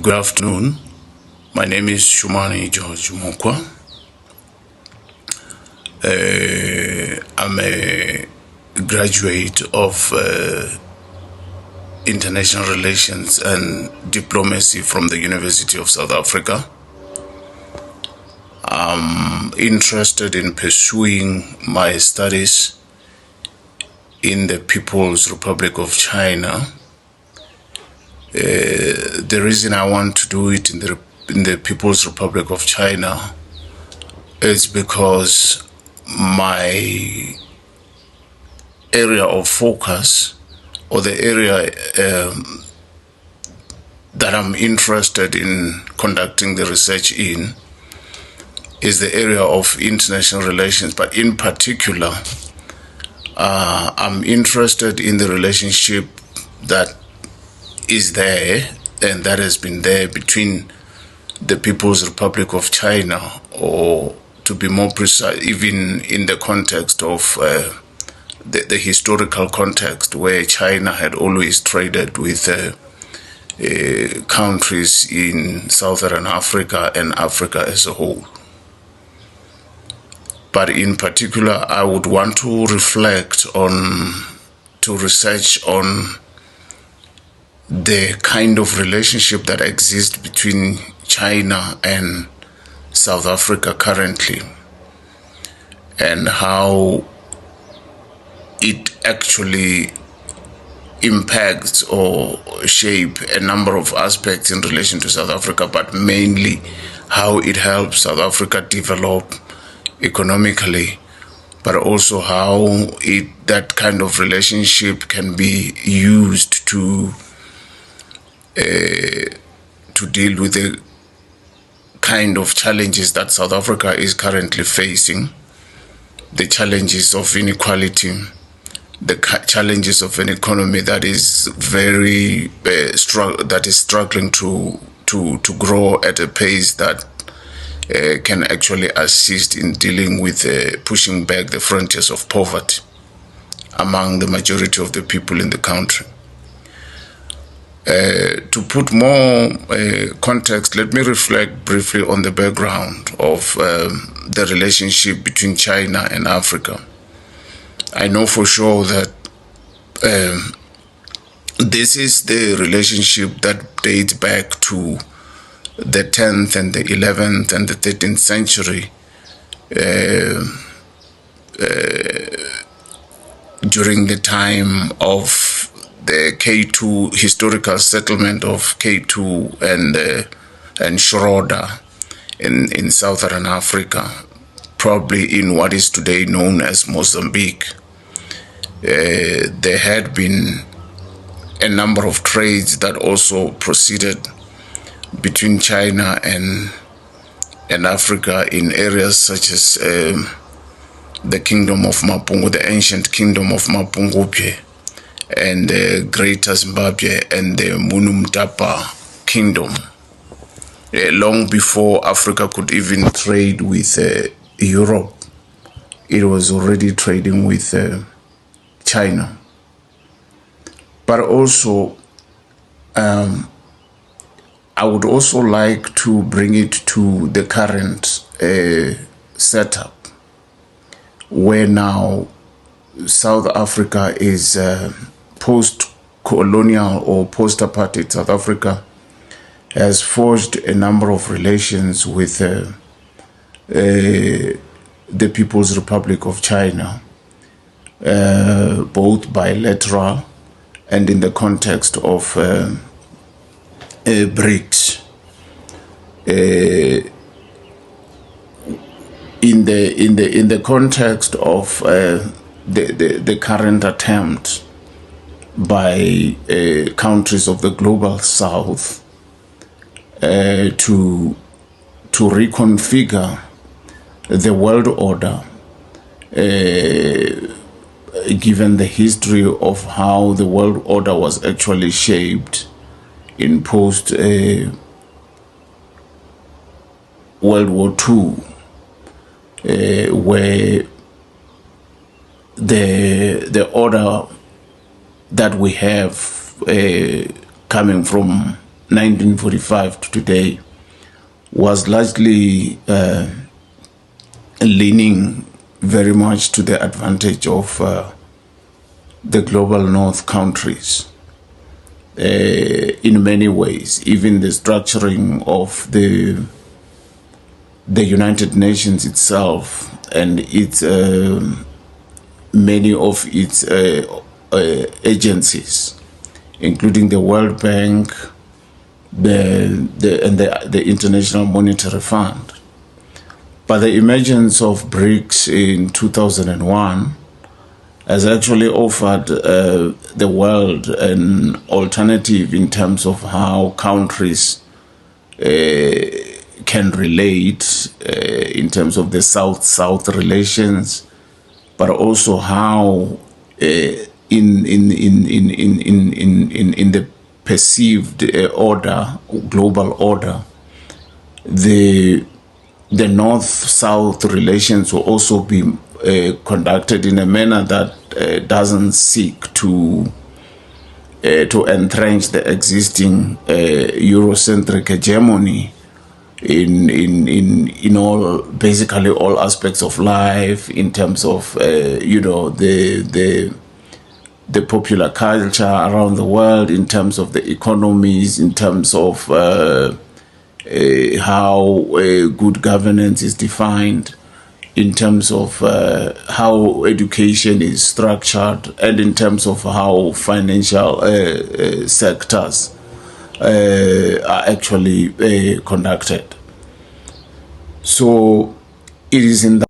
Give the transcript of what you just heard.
Good afternoon. My name is Shumani George Mokwa. I'm a graduate of International Relations and Diplomacy from the University of South Africa. I'm interested in pursuing my studies in the People's Republic of China. The reason I want to do it in the People's Republic of China is because my area of focus, or the area that I'm interested in conducting the research in, is the area of international relations, but in particular, I'm interested in the relationship that is there and that has been there between the People's Republic of China, or to be more precise, even in the context of the historical context where China had always traded with countries in Southern Africa and Africa as a whole. But in particular, I would want to research on the kind of relationship that exists between China and South Africa currently, and how it actually impacts or shape a number of aspects in relation to South Africa, but mainly how it helps South Africa develop economically, but also how that kind of relationship can be used to deal with the kind of challenges that South Africa is currently facing, the challenges of inequality, the challenges of an economy that is struggling to grow at a pace that can actually assist in dealing with pushing back the frontiers of poverty among the majority of the people in the country. To put more context, let me reflect briefly on the background of the relationship between China and Africa. I know for sure that this is the relationship that dates back to the 10th and the 11th and the 13th century, during the time of the K2 historical settlement of K2 and Schroeder in Southern Africa, probably in what is today known as Mozambique. There had been a number of trades that also proceeded between China and Africa in areas such as the Kingdom of Mapungu, the ancient Kingdom of Mapungubwe, and Greater Zimbabwe and the Munumtapa Kingdom. Long before Africa could even trade with Europe, it was already trading with China. But also, I would also like to bring it to the current setup, where now South Africa is post-colonial or post-apartheid. South Africa has forged a number of relations with the People's Republic of China, both bilateral and in the context of BRICS. In the context of the current attempt by countries of the global south to reconfigure the world order, given the history of how the world order was actually shaped in post World War II, where the order that we have coming from 1945 to today was largely leaning very much to the advantage of the global north countries in many ways. Even the structuring of the United Nations itself and its many of its agencies, including the World Bank, the International Monetary Fund. But the emergence of BRICS in 2001 has actually offered the world an alternative in terms of how countries can relate in terms of the South-South relations, but also how in the perceived order, global order, the North-South relations will also be conducted in a manner that doesn't seek to entrench the existing Eurocentric hegemony in all, basically all aspects of life, in terms of the popular culture around the world, in terms of the economies, in terms of how good governance is defined, in terms of how education is structured, and in terms of how financial sectors are actually conducted. So it is in